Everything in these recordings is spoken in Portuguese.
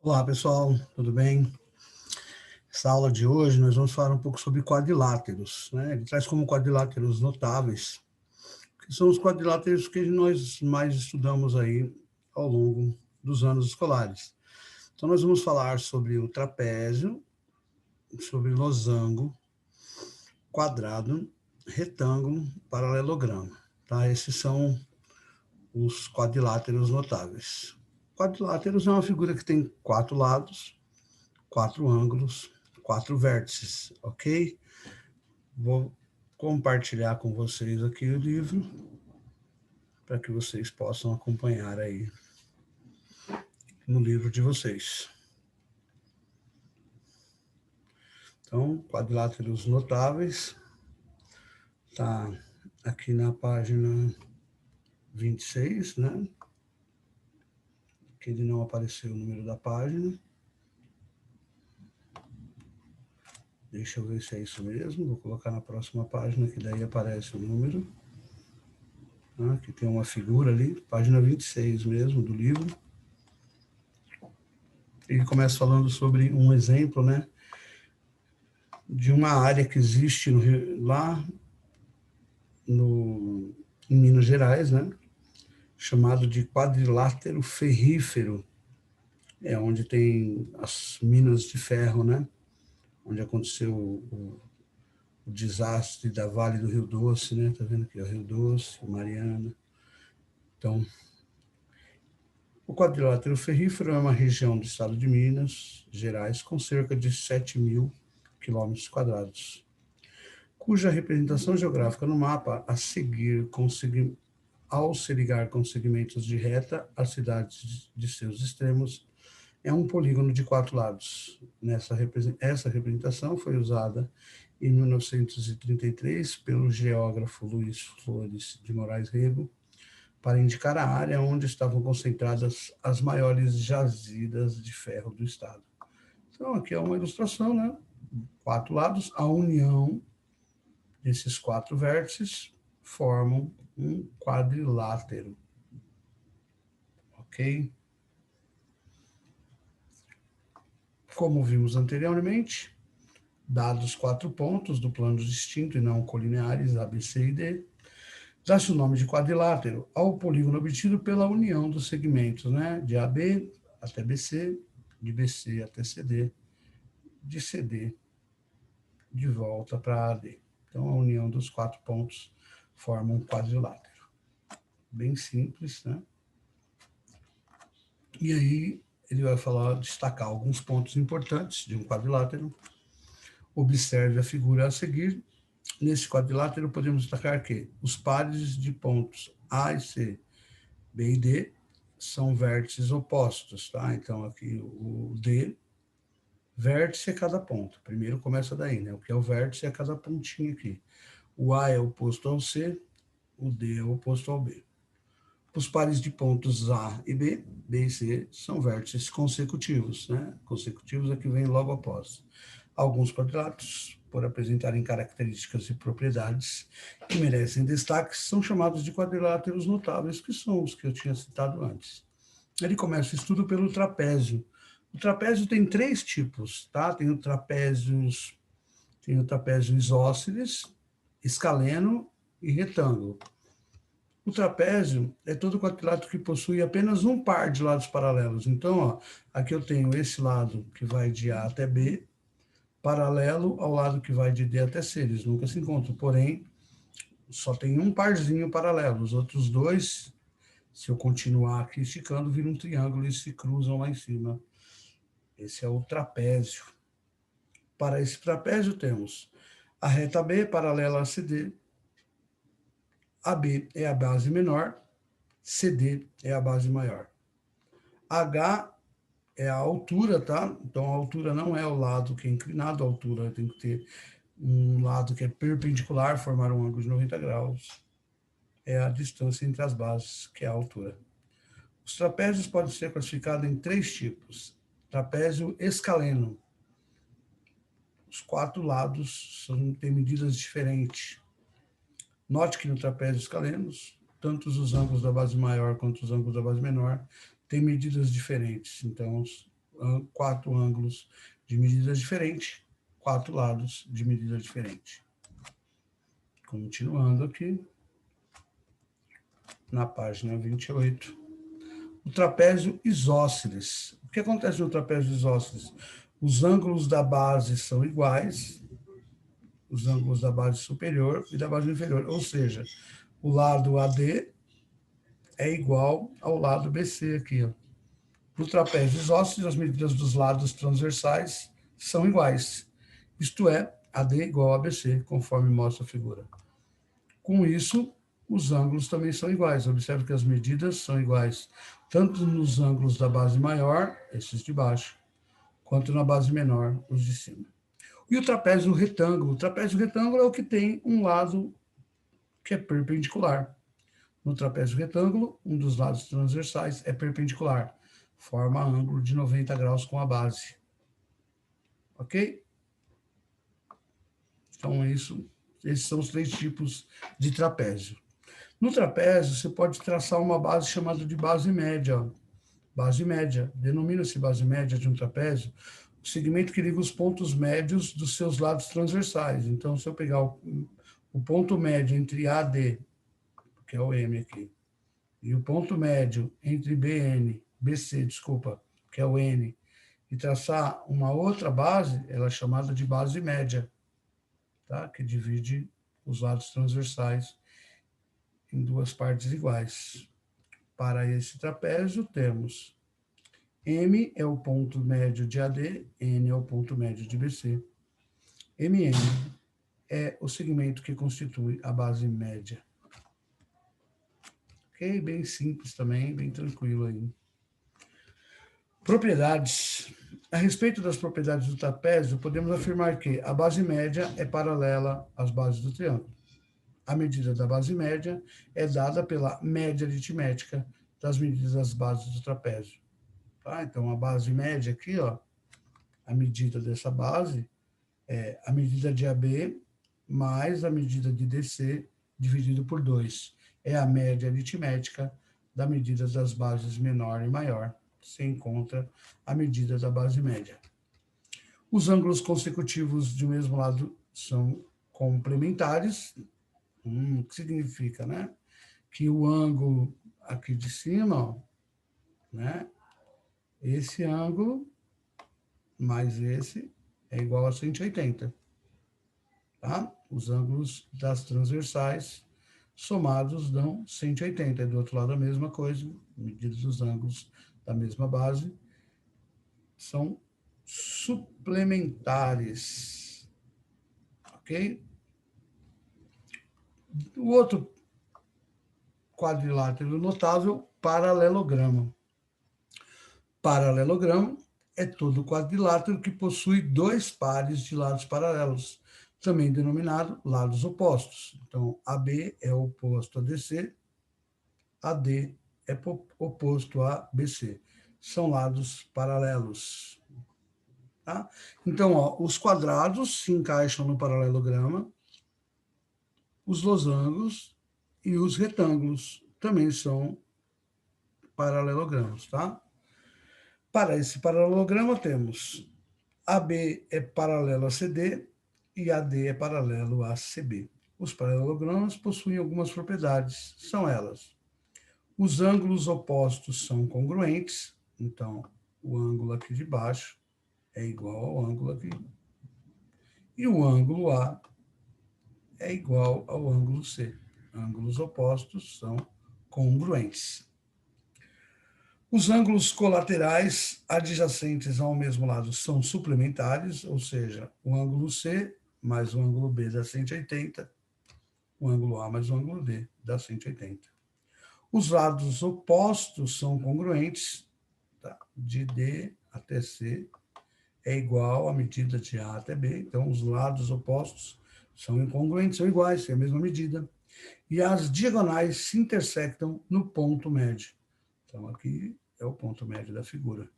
Olá, pessoal, tudo bem? Essa aula de hoje nós vamos falar um pouco sobre quadriláteros, né? Ele traz como quadriláteros notáveis, que são os quadriláteros que nós mais estudamos aí ao longo dos anos escolares. Então nós vamos falar sobre o trapézio, sobre losango, quadrado, retângulo, paralelogramo, tá? Esses são os quadriláteros notáveis. Quadriláteros é uma figura que tem 4 lados, 4 ângulos, 4 vértices, ok? Vou compartilhar com vocês aqui o livro, para que vocês possam acompanhar aí no livro de vocês. Então, quadriláteros notáveis, tá aqui na página 26, né? Que ele não apareceu o número da página. Deixa eu ver se é isso mesmo. Vou colocar na próxima página, que daí aparece o número. Aqui tem uma figura ali, página 26 mesmo do livro. Ele começa falando sobre um exemplo, né? De uma área que existe lá em Minas Gerais, né? Chamado de quadrilátero ferrífero. É onde tem as minas de ferro, né? Onde aconteceu o desastre da Vale do Rio Doce, né? Tá vendo aqui, o Rio Doce, Mariana. Então, o quadrilátero ferrífero é uma região do estado de Minas Gerais com cerca de 7.000 quilômetros quadrados, cuja representação geográfica no mapa a seguir ao se ligar com segmentos de reta às cidades de seus extremos, é um polígono de 4 lados. Essa representação foi usada em 1933 pelo geógrafo Luiz Flores de Moraes Rego para indicar a área onde estavam concentradas as maiores jazidas de ferro do estado. Então, aqui é uma ilustração, né? 4 lados, a união desses 4 vértices formam um quadrilátero, ok? Como vimos anteriormente, dados 4 pontos do plano distinto e não colineares A, B, C e D, dá-se o nome de quadrilátero ao polígono obtido pela união dos segmentos, né, de AB até BC, de BC até CD, de CD de volta para AD. Então, a união dos 4 pontos forma um quadrilátero. Bem simples, né? E aí, ele vai destacar alguns pontos importantes de um quadrilátero. Observe a figura a seguir. Nesse quadrilátero, podemos destacar que os pares de pontos A e C, B e D, são vértices opostos, tá? Então, aqui o D, vértice é cada ponto. Primeiro começa daí, né? O que é o vértice é cada pontinho aqui. O A é oposto ao C, o D é oposto ao B. Os pares de pontos A e B, B e C, são vértices consecutivos, né? Consecutivos é que vem logo após. Alguns quadriláteros, por apresentarem características e propriedades que merecem destaque, são chamados de quadriláteros notáveis, que são os que eu tinha citado antes. Ele começa o estudo pelo trapézio. O trapézio tem 3 tipos, tá? Tem o trapézio isósceles, escaleno e retângulo. O trapézio é todo quadrilátero que possui apenas um par de lados paralelos. Então, ó, aqui eu tenho esse lado que vai de A até B, paralelo ao lado que vai de D até C. Eles nunca se encontram, porém, só tem um parzinho paralelo. Os outros dois, se eu continuar aqui esticando, vira um triângulo e se cruzam lá em cima. Esse é o trapézio. Para esse trapézio, temos a reta B paralela a CD, AB é a base menor, CD é a base maior. H é a altura, tá? Então, a altura não é o lado que é inclinado, a altura tem que ter um lado que é perpendicular, formar um ângulo de 90 graus. É a distância entre as bases, que é a altura. Os trapézios podem ser classificados em 3 tipos. Trapézio escaleno. Os 4 lados têm medidas diferentes. Note que no trapézio escaleno, tanto os ângulos da base maior quanto os ângulos da base menor têm medidas diferentes. Então, quatro ângulos de medidas diferentes, quatro lados de medida diferente. Continuando aqui, na página 28. O trapézio isósceles. O que acontece no trapézio isósceles? Os ângulos da base são iguais, os ângulos da base superior e da base inferior, ou seja, o lado AD é igual ao lado BC aqui, ó. No trapézio isósceles, as medidas dos lados transversais são iguais, isto é, AD igual a BC, conforme mostra a figura. Com isso, os ângulos também são iguais. Observe que as medidas são iguais, tanto nos ângulos da base maior, esses de baixo, quanto na base menor, os de cima. E o trapézio retângulo? O trapézio retângulo é o que tem um lado que é perpendicular. No trapézio retângulo, um dos lados transversais é perpendicular, forma ângulo de 90 graus com a base. Ok? Então, esses são os três tipos de trapézio. No trapézio, você pode traçar uma base chamada de base média. Base média. Denomina-se base média de um trapézio o segmento que liga os pontos médios dos seus lados transversais. Então, se eu pegar o ponto médio entre AD, que é o M aqui, e o ponto médio entre BC, que é o N, e traçar uma outra base, ela é chamada de base média, tá? Que divide os lados transversais em duas partes iguais. Para esse trapézio, temos M é o ponto médio de AD, N é o ponto médio de BC. MN é o segmento que constitui a base média. Ok? Bem simples também, bem tranquilo aí. Propriedades. A respeito das propriedades do trapézio, podemos afirmar que a base média é paralela às bases do triângulo. A medida da base média é dada pela média aritmética das medidas das bases do trapézio. Tá? Então, a base média aqui, ó, a medida dessa base é a medida de AB mais a medida de DC dividido por 2. É a média aritmética da medida das bases menor e maior. Se encontra a medida da base média. Os ângulos consecutivos de um mesmo lado são complementares. O que significa, né? Que o ângulo aqui de cima, ó, né? Esse ângulo mais esse é igual a 180. Tá? Os ângulos das transversais somados dão 180. E do outro lado a mesma coisa, medida dos ângulos da mesma base são suplementares. Ok? O outro quadrilátero notável, paralelogramo. Paralelogramo é todo quadrilátero que possui dois pares de lados paralelos, também denominado lados opostos. Então, AB é oposto a DC, AD é oposto a BC. São lados paralelos. Tá? Então, ó, os quadrados se encaixam no paralelograma, os losangos e os retângulos também são paralelogramas, tá? Para esse paralelograma temos AB é paralelo a CD e AD é paralelo a CB. Os paralelogramas possuem algumas propriedades, são elas: os ângulos opostos são congruentes, então o ângulo aqui de baixo é igual ao ângulo aqui, e o ângulo A é igual ao ângulo C. Ângulos opostos são congruentes. Os ângulos colaterais adjacentes ao mesmo lado são suplementares, ou seja, o ângulo C mais o ângulo B dá 180, o ângulo A mais o ângulo D dá 180. Os lados opostos são congruentes, tá? De D até C é igual à medida de A até B, então os lados opostos são incongruentes, são iguais, têm a mesma medida. E as diagonais se intersectam no ponto médio. Então, aqui é o ponto médio da figura.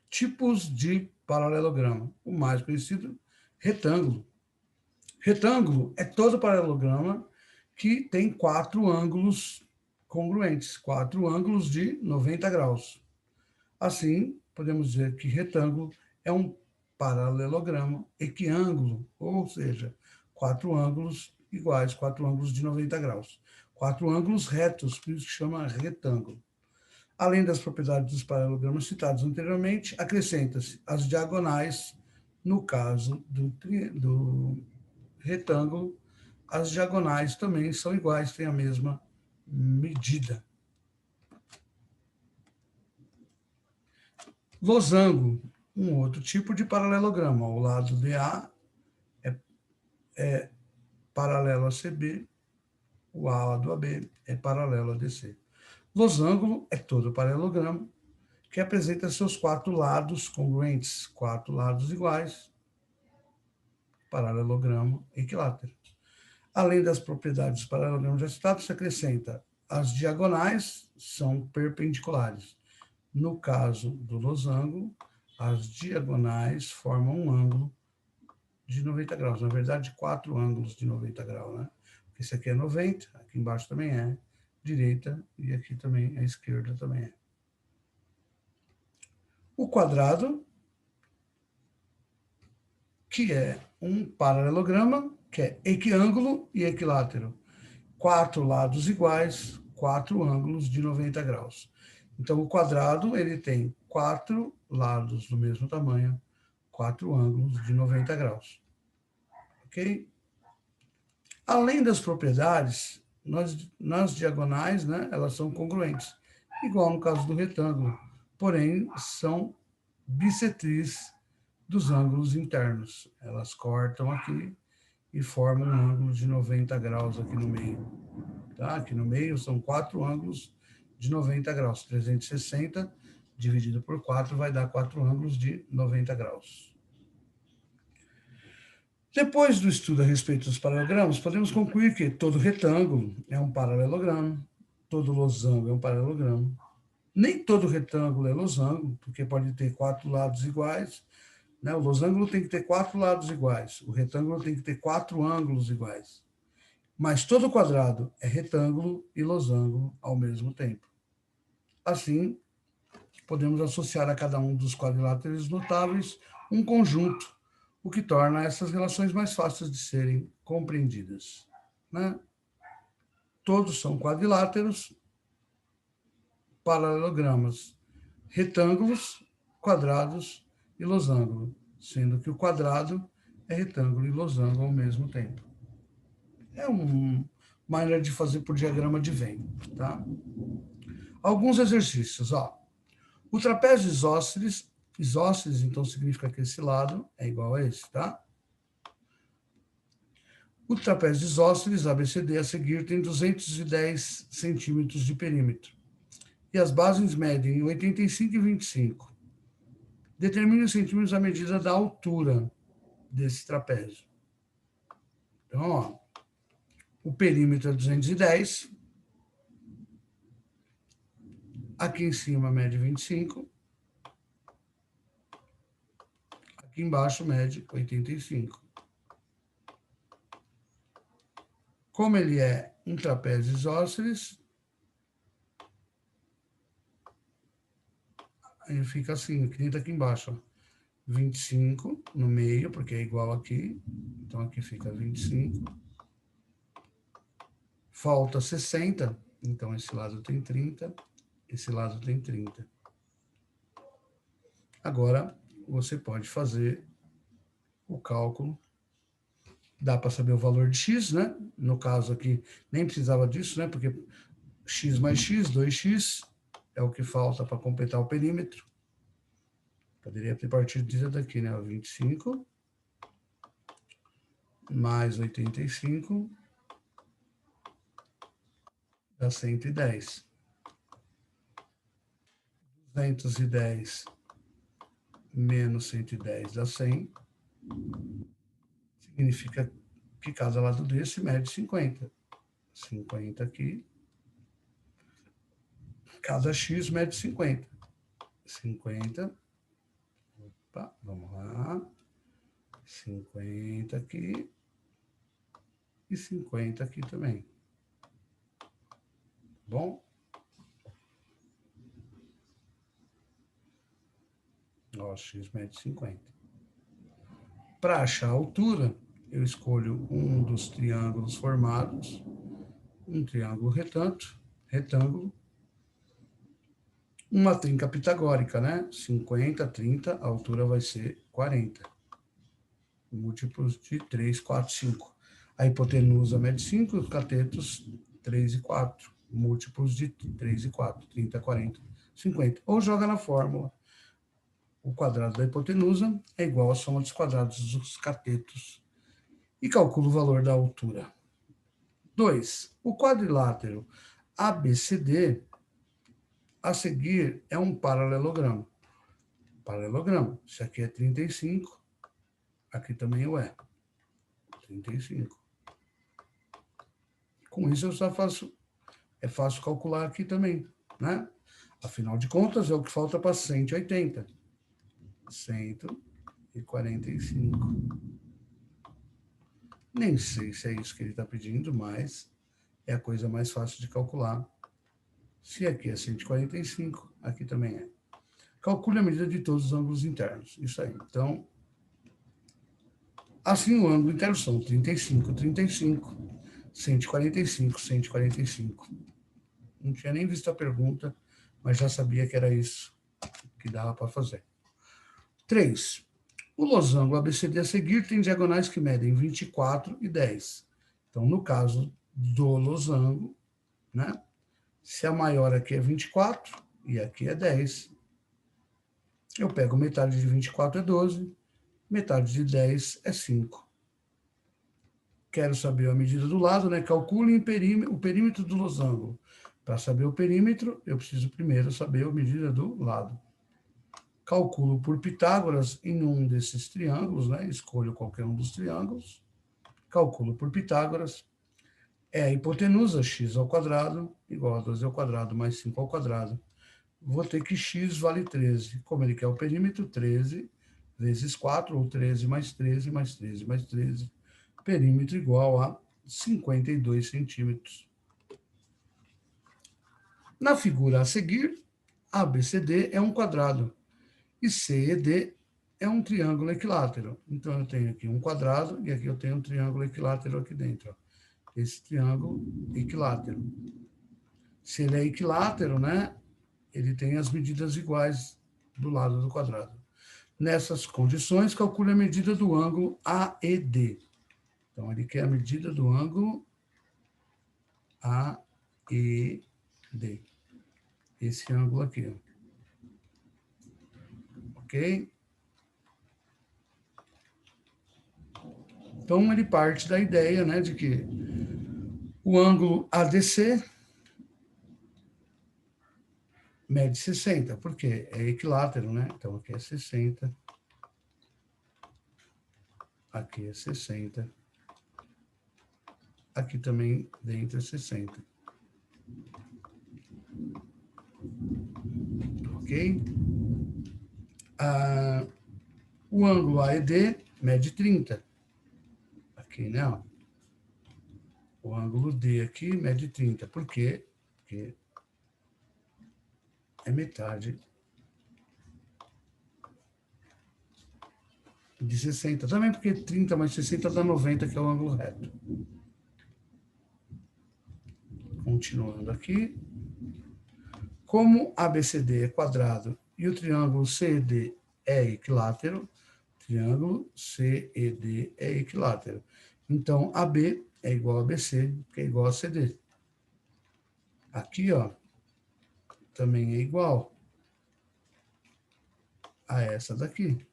Tipos de paralelograma. O mais conhecido, retângulo. Retângulo é todo paralelograma que tem quatro ângulos congruentes, quatro ângulos de 90 graus. Assim, podemos dizer que retângulo é um paralelogramo equiângulo, ou seja, quatro ângulos iguais, quatro ângulos de 90 graus. Quatro ângulos retos, por isso que chama retângulo. Além das propriedades dos paralelogramas citados anteriormente, acrescenta-se as diagonais, no caso do retângulo, as diagonais também são iguais, têm a mesma medida. Losango, um outro tipo de paralelogramo. O lado de A é paralelo a CB, o lado AB é paralelo a DC. Losango é todo paralelogramo que apresenta seus quatro lados congruentes, quatro lados iguais, paralelogramo equilátero. Além das propriedades dos paralelogramos já citados, se acrescenta as diagonais são perpendiculares. No caso do losango, as diagonais formam um ângulo de 90 graus. Na verdade, quatro ângulos de 90 graus, né? Esse aqui é 90, aqui embaixo também é, direita, e aqui também, a esquerda também é. O quadrado, que é um paralelograma, que é equiângulo e equilátero. Quatro lados iguais, quatro ângulos de 90 graus. Então, o quadrado, ele tem quatro lados do mesmo tamanho, quatro ângulos de 90 graus. Ok? Além das propriedades, nas diagonais, né, elas são congruentes, igual no caso do retângulo, porém, são bissetris dos ângulos internos. Elas cortam aqui e formam um ângulo de 90 graus aqui no meio. Tá? Aqui no meio são quatro ângulos de 90 graus. 360 dividido por 4 vai dar quatro ângulos de 90 graus. Depois do estudo a respeito dos paralelogramas, podemos concluir que todo retângulo é um paralelogramo, todo losango é um paralelogramo. Nem todo retângulo é losango, porque pode ter quatro lados iguais, né? O losango tem que ter quatro lados iguais, o retângulo tem que ter quatro ângulos iguais. Mas todo quadrado é retângulo e losango ao mesmo tempo. Assim, podemos associar a cada um dos quadriláteros notáveis um conjunto, o que torna essas relações mais fáceis de serem compreendidas. Né? Todos são quadriláteros, paralelogramas, retângulos, quadrados e losango, sendo que o quadrado é retângulo e losango ao mesmo tempo. É uma maneira de fazer por diagrama de Venn. Tá? Alguns exercícios. Ó. O trapézio isósceles, então significa que esse lado é igual a esse, tá? O trapézio isósceles, ABCD, a seguir, tem 210 centímetros de perímetro. E as bases medem 85 e 25. Determine os centímetros à medida da altura desse trapézio. Então, ó, o perímetro é 210. Aqui em cima mede 25. Aqui embaixo mede 85. Como ele é um trapézio isósceles, aí fica assim, que nem tá aqui embaixo, ó. 25 no meio, porque é igual aqui. Então, aqui fica 25. Falta 60. Então, esse lado tem 30. Esse lado tem 30. Agora, você pode fazer o cálculo. Dá para saber o valor de x, né? No caso aqui, nem precisava disso, né? Porque x mais x, 2x, é o que falta para completar o perímetro. Poderia ter partido disso daqui, né? 25 mais 85 dá 110. 210 menos 110 dá 100. Significa que cada lado desse mede 50. 50 aqui. Cada x mede 50. 50. Opa, vamos lá. 50 aqui. E 50 aqui também. Bom? Ó, x mede 50. Para achar a altura, eu escolho um dos triângulos formados, um triângulo retângulo, uma trinca pitagórica, né? 50, 30, a altura vai ser 40. Múltiplos de 3, 4, 5. A hipotenusa mede 5, os catetos 3 e 4. Múltiplos de 3 e 4, 30, 40, 50. Ou joga na fórmula. O quadrado da hipotenusa é igual à soma dos quadrados dos catetos. E calcula o valor da altura. 2. O quadrilátero ABCD a seguir é um paralelogramo. Paralelogramo. Isso aqui é 35, aqui também o é. 35. Com isso eu só faço, é fácil calcular aqui também, né? Afinal de contas, é o que falta para 180. 145. Nem sei se é isso que ele está pedindo, mas é a coisa mais fácil de calcular. Se aqui é 145, aqui também é. Calcule a medida de todos os ângulos internos. Isso aí. Então, assim o ângulo interno são 35, 35, 145, 145. Não tinha nem visto a pergunta, mas já sabia que era isso que dava para fazer. 3. O losango ABCD a seguir tem diagonais que medem 24 e 10. Então, no caso do losango, né? Se a maior aqui é 24 e aqui é 10, eu pego metade de 24 é 12, metade de 10 é 5. Quero saber a medida do lado, né? Calcule o perímetro do losango. Para saber o perímetro, eu preciso primeiro saber a medida do lado. Calculo por Pitágoras em um desses triângulos, né? Escolho qualquer um dos triângulos. Calculo por Pitágoras. É a hipotenusa x ao quadrado igual a 12 ao quadrado mais 5 ao quadrado. Vou ter que x vale 13. Como ele quer o perímetro, 13 vezes 4, ou 13 mais 13, mais 13, mais 13. Perímetro igual a 52 centímetros. Na figura a seguir, ABCD é um quadrado e CED é um triângulo equilátero. Então, eu tenho aqui um quadrado e aqui eu tenho um triângulo equilátero aqui dentro. Esse triângulo equilátero. Se ele é equilátero, né, ele tem as medidas iguais do lado do quadrado. Nessas condições, calcule a medida do ângulo AED. Então, ele quer a medida do ângulo AED. Esse ângulo aqui, ó. Ok? Então, ele parte da ideia, né, de que o ângulo ADC mede 60, porque é equilátero, né? Então, aqui é 60, aqui é 60, aqui também dentro é 60. Ok? O ângulo AED mede 30. Aqui, né? Ó. O ângulo D aqui mede 30. Por quê? Porque é metade de 60. Também porque 30 mais 60 dá 90, que é o ângulo reto. Continuando aqui. Como ABCD é quadrado e o triângulo CED é equilátero, triângulo CED é equilátero. Então, AB é igual a BC, que é igual a CD. Aqui, ó, também é igual a essa daqui,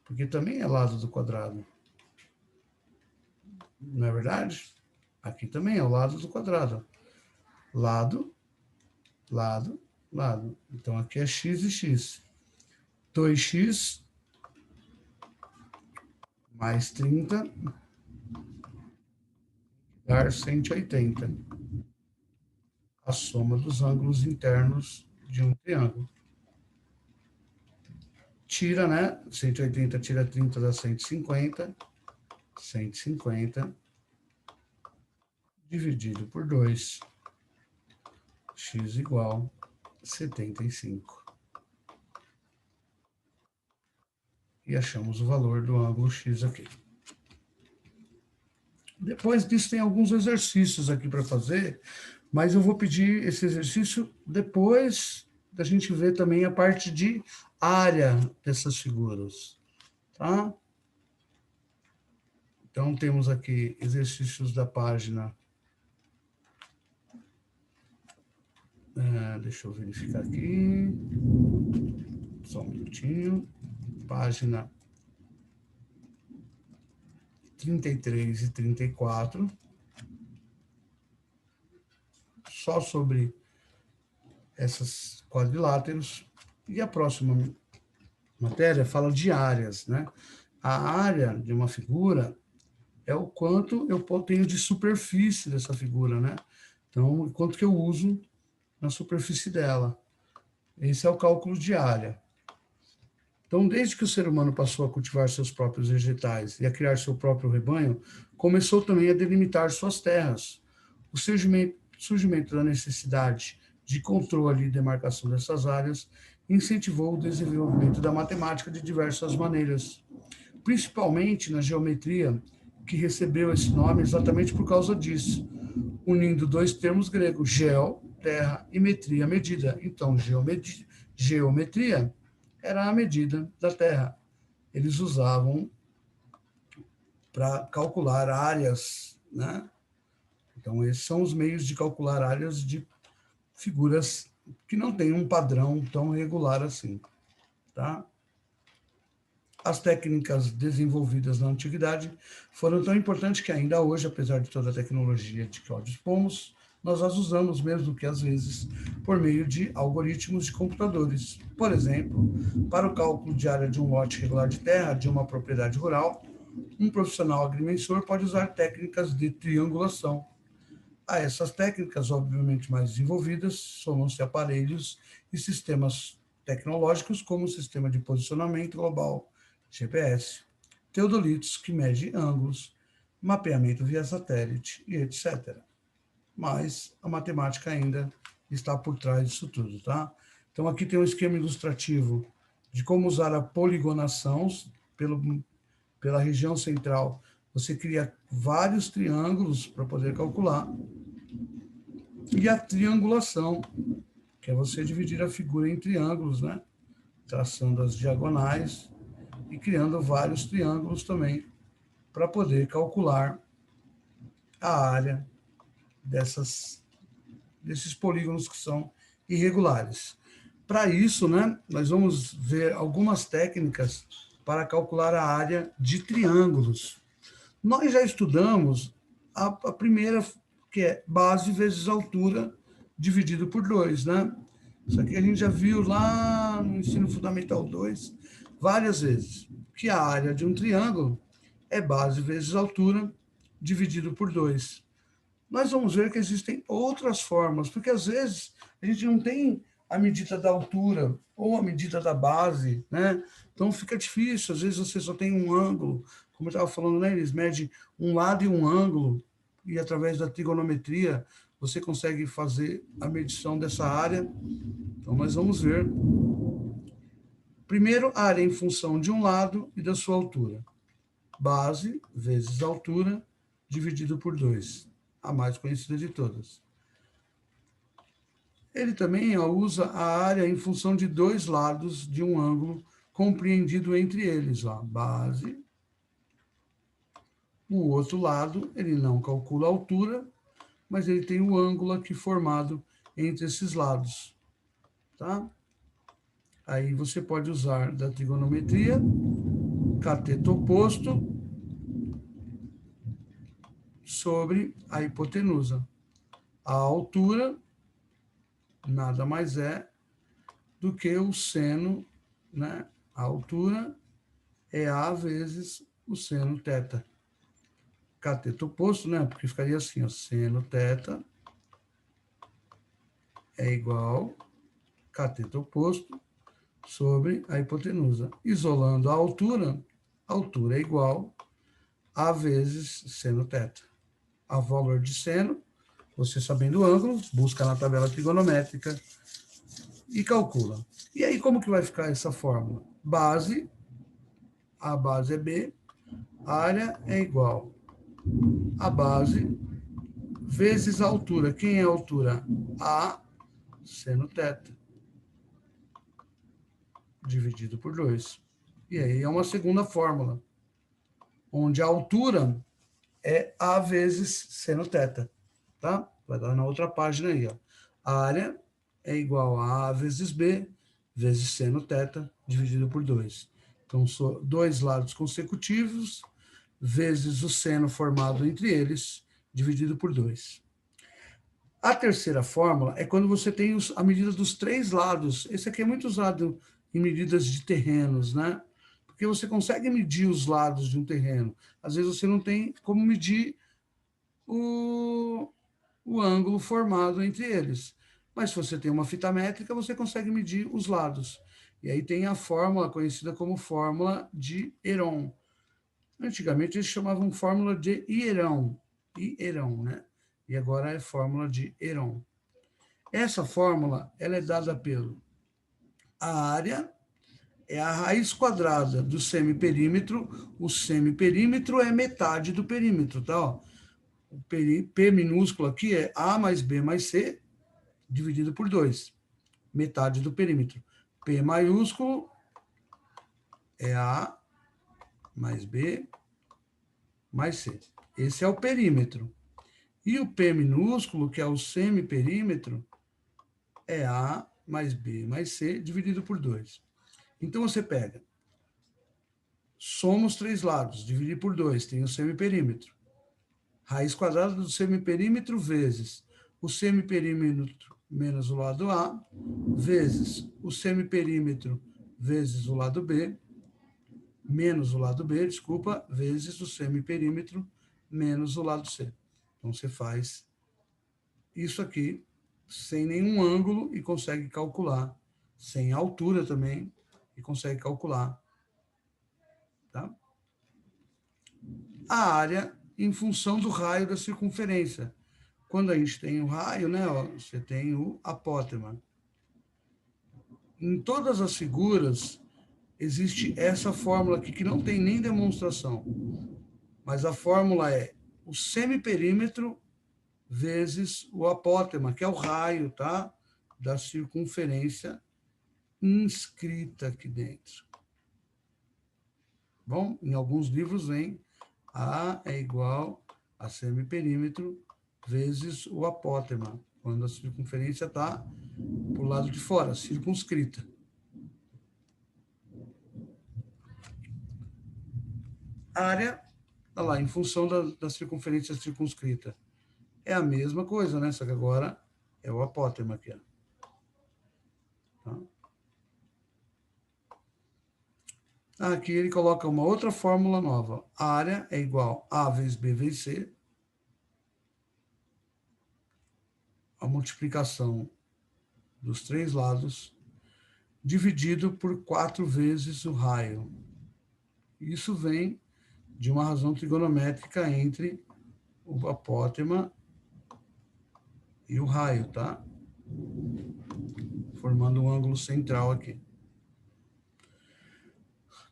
porque também é lado do quadrado. Não é verdade? Aqui também é o lado do quadrado. Lado, lado, lado. Então, aqui é x e x. 2x mais 30 dar 180. A soma dos ângulos internos de um triângulo. Tira, né? 180 tira 30 dá 150. 150 dividido por 2. X igual a 75. e achamos o valor do ângulo X aqui. Depois disso, tem alguns exercícios aqui para fazer, mas eu vou pedir esse exercício depois da gente ver também a parte de área dessas figuras, tá? Então, temos aqui exercícios da página. Deixa eu verificar aqui. Só um minutinho. Página 33 e 34. Só sobre essas quadriláteros. E a próxima matéria fala de áreas, né? A área de uma figura é o quanto eu tenho de superfície dessa figura, né? Então, o quanto que eu uso na superfície dela. Esse é o cálculo de área. Então, desde que o ser humano passou a cultivar seus próprios vegetais e a criar seu próprio rebanho, começou também a delimitar suas terras. O surgimento da necessidade de controle e demarcação dessas áreas incentivou o desenvolvimento da matemática de diversas maneiras, principalmente na geometria, que recebeu esse nome exatamente por causa disso, unindo dois termos gregos, geo, terra, e metria, medida. Então, geometria era a medida da terra. Eles usavam para calcular áreas, né? Então, esses são os meios de calcular áreas de figuras que não têm um padrão tão regular assim, tá? As técnicas desenvolvidas na antiguidade foram tão importantes que ainda hoje, apesar de toda a tecnologia de que nós dispomos, nós as usamos mesmo que às vezes por meio de algoritmos de computadores. Por exemplo, para o cálculo de área de um lote regular de terra de uma propriedade rural, um profissional agrimensor pode usar técnicas de triangulação. A essas técnicas, obviamente mais desenvolvidas, somam-se aparelhos e sistemas tecnológicos como o sistema de posicionamento global, GPS, teodolitos, que mede ângulos, mapeamento via satélite e etc. Mas a matemática ainda está por trás disso tudo, tá? Então, aqui tem um esquema ilustrativo de como usar a poligonação pela região central. Você cria vários triângulos para poder calcular. E a triangulação, que é você dividir a figura em triângulos, né? Traçando as diagonais e criando vários triângulos também para poder calcular a área desses polígonos que são irregulares. Para isso, né, nós vamos ver algumas técnicas para calcular a área de triângulos. Nós já estudamos a primeira, que é base vezes altura, dividido por 2, né? Isso aqui a gente já viu lá no ensino fundamental 2 várias vezes, que a área de um triângulo é base vezes altura, dividido por 2. Nós vamos ver que existem outras formas, porque às vezes a gente não tem a medida da altura ou a medida da base, né? Então fica difícil, às vezes você só tem um ângulo, como eu estava falando, né? Eles medem um lado e um ângulo, e através da trigonometria você consegue fazer a medição dessa área. Então nós vamos ver. Primeiro, a área em função de um lado e da sua altura. Base vezes altura, dividido por 2. A mais conhecida de todas. Ele também usa a área em função de dois lados de um ângulo compreendido entre eles. Ó, base. O outro lado, ele não calcula a altura, mas ele tem o ângulo aqui formado entre esses lados. Tá? Aí você pode usar da trigonometria, cateto oposto sobre a hipotenusa. A altura nada mais é do que o seno, né? A altura é A vezes o seno θ. Cateto oposto, né? Porque ficaria assim, ó, seno θ é igual cateto oposto sobre a hipotenusa. Isolando a altura é igual A vezes seno θ. A valor de seno, você sabendo o ângulo, busca na tabela trigonométrica e calcula. E aí, como que vai ficar essa fórmula? Base A base é B, a área é igual a base vezes a altura. Quem é a altura? A seno θ, dividido por 2. E aí é uma segunda fórmula, onde a altura é A vezes seno θ, tá? Vai dar na outra página aí, ó. A área é igual a vezes B vezes seno θ, dividido por 2. Então, são dois lados consecutivos, vezes o seno formado entre eles, dividido por 2. A terceira fórmula é quando você tem a medida dos três lados. Esse aqui é muito usado em medidas de terrenos, né? Porque você consegue medir os lados de um terreno. Às vezes você não tem como medir o ângulo formado entre eles. Mas se você tem uma fita métrica, você consegue medir os lados. E aí tem a fórmula conhecida como fórmula de Heron. Antigamente eles chamavam fórmula de Heron, né? E agora é fórmula de Heron. Essa fórmula ela é dada pelo a área é a raiz quadrada do semiperímetro. O semiperímetro é metade do perímetro, tá? Ó, o P minúsculo aqui é A mais B mais C, dividido por 2. Metade do perímetro. P maiúsculo é A mais B mais C. Esse é o perímetro. E o P minúsculo, que é o semiperímetro, é A mais B mais C, dividido por 2. Então, você pega, soma os três lados, dividir por 2, tem o semiperímetro. Raiz quadrada do semiperímetro vezes o semiperímetro menos o lado A, vezes o semiperímetro vezes o lado B, menos o lado B, desculpa, vezes o semiperímetro menos o lado C. Então, você faz isso aqui sem nenhum ângulo e consegue calcular, sem altura também, e consegue calcular, tá? A área em função do raio da circunferência. Quando a gente tem o raio, né, ó, você tem o apótema. Em todas as figuras, existe essa fórmula aqui, que não tem nem demonstração. Mas a fórmula é o semiperímetro vezes o apótema, que é o raio, tá? Da circunferência inscrita aqui dentro. Bom, em alguns livros vem A é igual a semiperímetro vezes o apótema, quando a circunferência está para o lado de fora, circunscrita. A área, tá lá, em função da circunferência circunscrita. É a mesma coisa, né? Só que agora é o apótema aqui. Ó. Tá? Aqui ele coloca uma outra fórmula nova. A área é igual a vezes B vezes C. A multiplicação dos três lados, dividido por 4 vezes o raio. Isso vem de uma razão trigonométrica entre o apótema e o raio, tá? Formando um ângulo central aqui.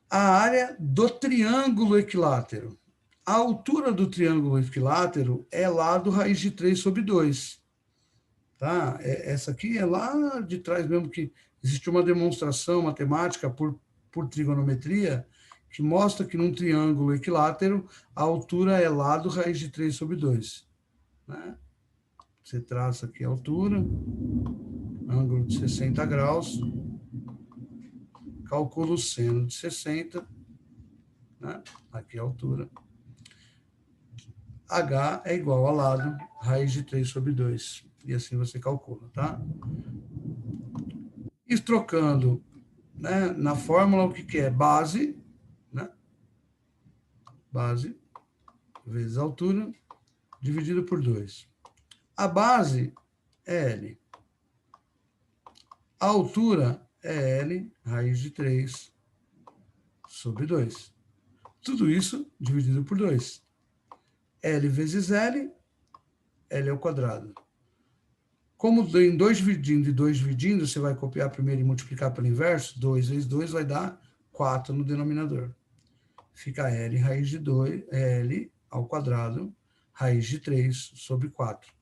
A área do triângulo equilátero. A altura do triângulo equilátero é lado raiz de 3 sobre 2. Tá? Essa aqui é lá de trás mesmo, que existe uma demonstração matemática por trigonometria que mostra que num triângulo equilátero a altura é lado raiz de 3 sobre 2. Né? Você traça aqui a altura, ângulo de 60 graus, calcula o seno de 60, né? Aqui a altura. H é igual a lado raiz de 3 sobre 2. E assim você calcula, tá? E trocando, né, na fórmula, o que é? Base, né? Base vezes a altura, dividido por 2. A base é L. A altura é L, raiz de 3 sobre 2. Tudo isso dividido por 2. L vezes L, L ao quadrado. Como em 2 dividindo e 2 dividindo, você vai copiar primeiro e multiplicar pelo inverso, 2 vezes 2 vai dar 4 no denominador. fica L raiz de 2, L ao quadrado, raiz de 3 sobre 4.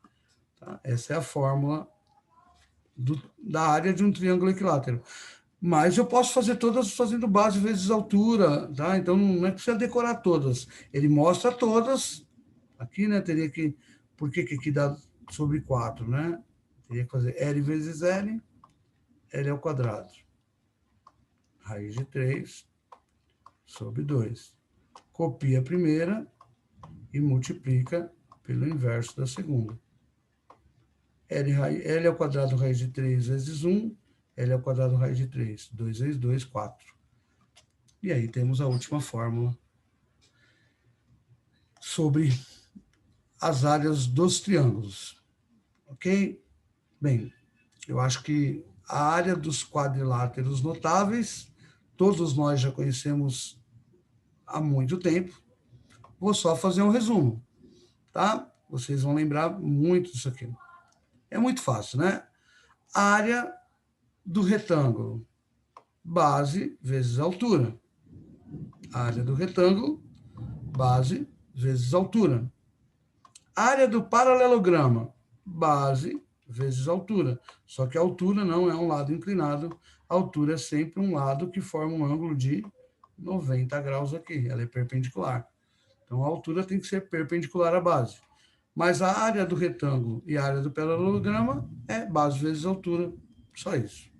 Tá? Essa é a fórmula da área de um triângulo equilátero. Mas eu posso fazer todas fazendo base vezes altura, tá? Então não é que precisa decorar todas. Ele mostra todas. Aqui, né, teria que... Por que aqui dá sobre 4, né? Teria que fazer L vezes L, L ao quadrado. Raiz de 3 sobre 2. Copia a primeira e multiplica pelo inverso da segunda. L ao quadrado raiz de 3 vezes 1, L ao quadrado raiz de 3. 2 vezes 2, 4. E aí temos a última fórmula sobre as áreas dos triângulos. Ok? Bem, eu acho que a área dos quadriláteros notáveis, todos nós já conhecemos há muito tempo. Vou só fazer um resumo, tá? Vocês vão lembrar muito disso aqui. É muito fácil, né? A área do retângulo, base vezes altura. A área do retângulo, base vezes altura. A área do paralelograma, base vezes altura. Só que a altura não é um lado inclinado, a altura é sempre um lado que forma um ângulo de 90 graus aqui, ela é perpendicular. Então a altura tem que ser perpendicular à base. Mas a área do retângulo e a área do paralelograma é base vezes altura, só isso.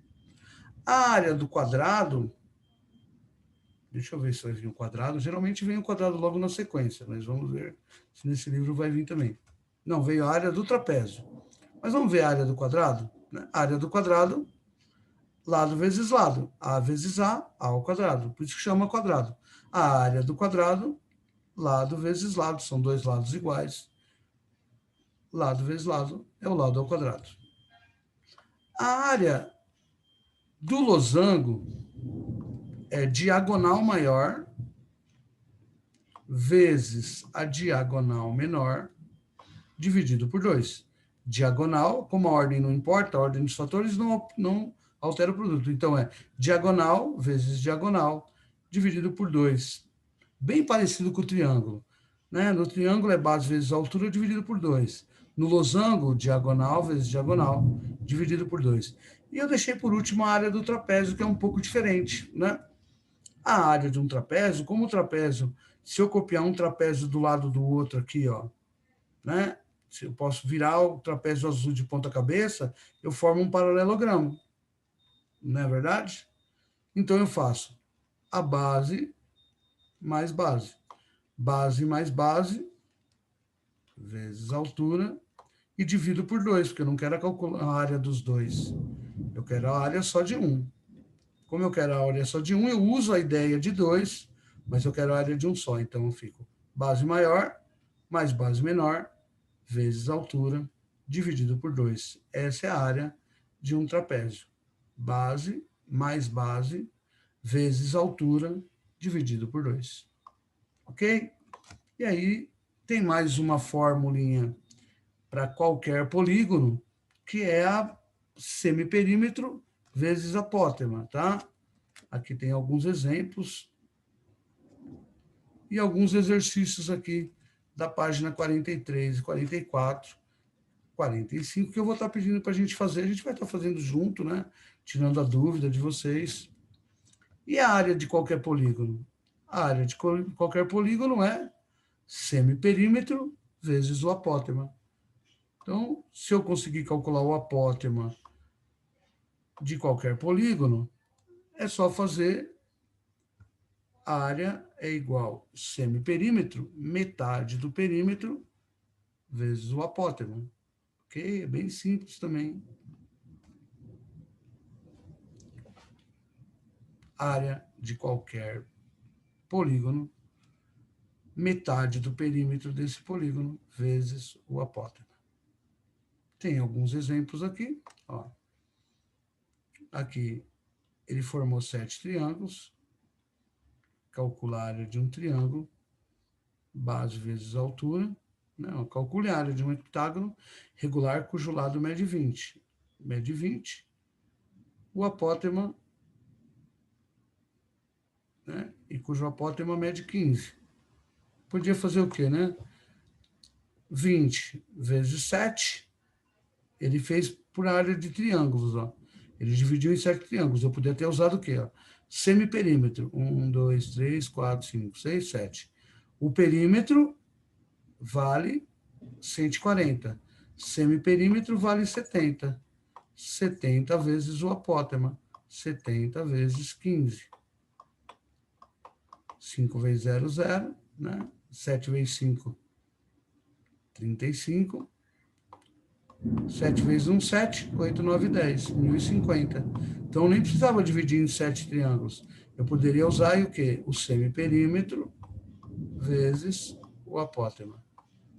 A área do quadrado, deixa eu ver se vai vir um quadrado, geralmente vem o quadrado logo na sequência, mas vamos ver se nesse livro vai vir também. Não, veio a área do trapézio. Mas vamos ver a área do quadrado? Né? A área do quadrado, lado vezes lado. A vezes A ao quadrado. Por isso que chama quadrado. A área do quadrado, lado vezes lado. São dois lados iguais. Lado vezes lado é o lado ao quadrado. A área do losango é diagonal maior vezes a diagonal menor dividido por 2. Diagonal, como a ordem não importa, a ordem dos fatores não altera o produto. Então, é diagonal vezes diagonal dividido por 2. Bem parecido com o triângulo. Né? No triângulo é base vezes altura dividido por 2. No losango, diagonal vezes diagonal dividido por 2. E eu deixei por último a área do trapézio, que é um pouco diferente. Né? A área de um trapézio, como o trapézio, se eu copiar um trapézio do lado do outro aqui, ó, né? Se eu posso virar o trapézio azul de ponta cabeça, eu formo um paralelogramo. Não é verdade? Então eu faço a base mais base. Base mais base, vezes a altura, e divido por 2, porque eu não quero calcular a área dos dois. Eu quero a área só de um. Como eu quero a área só de um, eu uso a ideia de 2, mas eu quero a área de um só. Então eu fico base maior mais base menor, vezes a altura, dividido por 2. Essa é a área de um trapézio. Base mais base, vezes a altura, dividido por 2. Ok? E aí, tem mais uma formulinha para qualquer polígono, que é a semiperímetro vezes apótema, tá? Aqui tem alguns exemplos e alguns exercícios aqui da página 43 e 44, 45, que eu vou estar pedindo para a gente fazer. A gente vai estar fazendo junto, né? Tirando a dúvida de vocês. E a área de qualquer polígono? A área de qualquer polígono é semiperímetro vezes o apótema. Então, se eu conseguir calcular o apótema de qualquer polígono, é só fazer a área é igual semiperímetro, metade do perímetro, vezes o apótema. Ok? É bem simples também. Área de qualquer polígono, metade do perímetro desse polígono, vezes o apótema. Tem alguns exemplos aqui. Ó. Aqui, ele formou 7 triângulos. Calcular a área de um triângulo, base vezes altura. Não, calcule a área de um heptágono regular cujo lado mede 20. Mede 20. O apótema, né? E cujo apótema é de 15. Podia fazer o quê, né? 20 vezes 7, ele fez por área de triângulos, ó. Ele dividiu em 7 triângulos. Eu podia ter usado o quê? Ó? Semiperímetro. 1, 2, 3, 4, 5, 6, 7. O perímetro vale 140. Semiperímetro vale 70. 70 vezes o apótema. 70 vezes 15. 5 vezes 0, 0, né? 7 vezes 5, 35. 7 vezes 1, 7. 8, 9, 10. 1050. Então, eu nem precisava dividir em 7 triângulos. Eu poderia usar o quê? O semiperímetro vezes o apótema.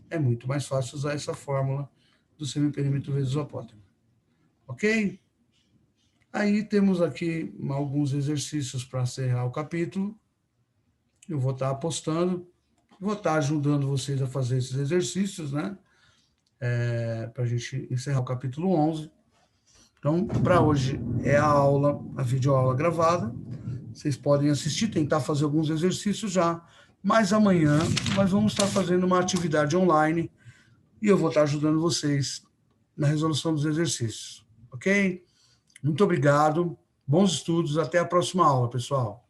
É muito mais fácil usar essa fórmula do semiperímetro vezes o apótema. Ok? Aí temos aqui alguns exercícios para encerrar o capítulo. Eu vou estar apostando, vou estar ajudando vocês a fazer esses exercícios, né? Para a gente encerrar o capítulo 11. Então, para hoje é a aula, a videoaula gravada. Vocês podem assistir, tentar fazer alguns exercícios já. Mas amanhã nós vamos estar fazendo uma atividade online e eu vou estar ajudando vocês na resolução dos exercícios. Ok? Muito obrigado. Bons estudos. Até a próxima aula, pessoal.